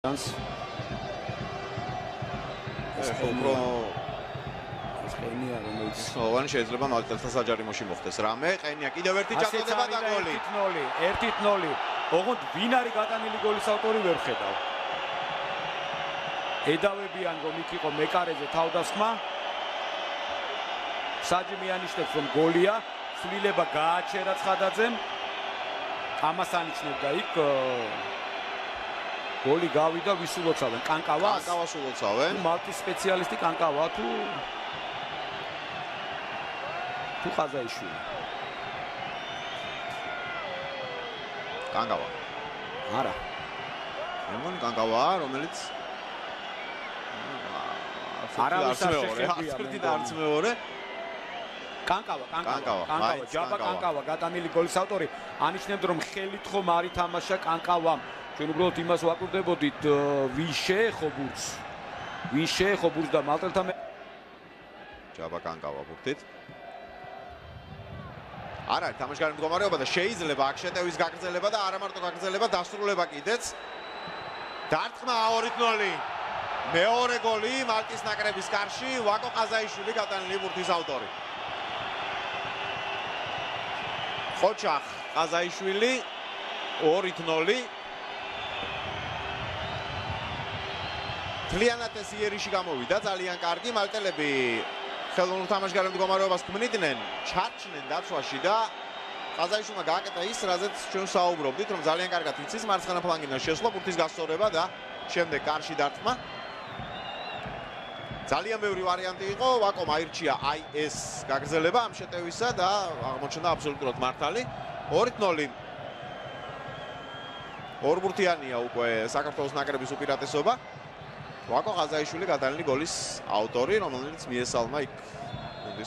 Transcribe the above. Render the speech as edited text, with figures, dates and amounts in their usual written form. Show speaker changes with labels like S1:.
S1: Chance.
S2: სოვანი შეიძლება მალტელთა საჯარიმოში მოხდეს რამე. ყენია კიდევ ერთი ჩაწოდება და გოლი.
S1: 1-0. ოღონდ ვინ არის გატანილი გოლის ავტორი ვერ ხედავ. ედავებიან რომ იქ იყო მეკარეზე თავდასხმა. საჯი მიანიშნებს რომ გოლია, სვლილება გააჩერა ცხადაძემ. ამას ანიშნებდა იქ გოლი გავიდა ვის ულოცავენ? კანკავას?
S2: კანკავას ულოცავენ.
S1: მალტის სპეციალისტი კანკავა თუ ყაზაიშვილი.
S2: კანკავა.
S1: არა.
S2: მე მგონი კანკავაა, რომელიც
S1: არავის არ შეხებია.
S2: ერთი და არც მეორე.
S1: კანკავა, ჯაბა კანკავა, გატანილი გოლის ავტორი. ანიშნებდა რომ ხელით ხომ არ ითამაშა კანკავამ. ჩვენ უბრალოდ იმას ვაკურდებოდით, ვინ შეეხო ბურთს და მალტელთა
S2: ჯაბა კანკავა ბურთით. არ არის თამაშგარი მდგომარეობა და შეიძლება აქ შეტევის გაგრძელება და არა მარტო გაგრძელება, დასრულება კიდეც. დარტყმა 2-0. მეორე გოლი მალტის ნაკრების კარში, ვაკო ყაზაიშვილი გატანილი ბურთის ავტორი. ხოჩახ ყაზაიშვილი 2-0. თლიანად ეს იერიში გამოვიდა, ძალიან კარგი. მალტელები ხელოვნურ თამაშგარ მდგომარეობას ქმნიდნენ, ჩარჩნენ დაცვაში და ყაზაიშვილმა გააკეთა ის, რაზეც ჩვენ საუბრობდით, რომ ძალიან კარგად იცის მარცხენა ფლანგიდან შესვლა, ბურთის გასწორება და შემდეგ კარში დარტყმა. ძალიან ბევრი ვარიანტი იყო, ვაკომ აირჩია აი ეს გაგრძელება ამ შეტევისა და აღმოჩნდა აბსოლუტურად მართალი. 2-0. ორბურთიანია უკვე საქართველოს ნაკრების უპირატესობა. ვაკო ყაზაიშვილი გატანილი გოლის ავტორი, რომელიც მიესალმა იქ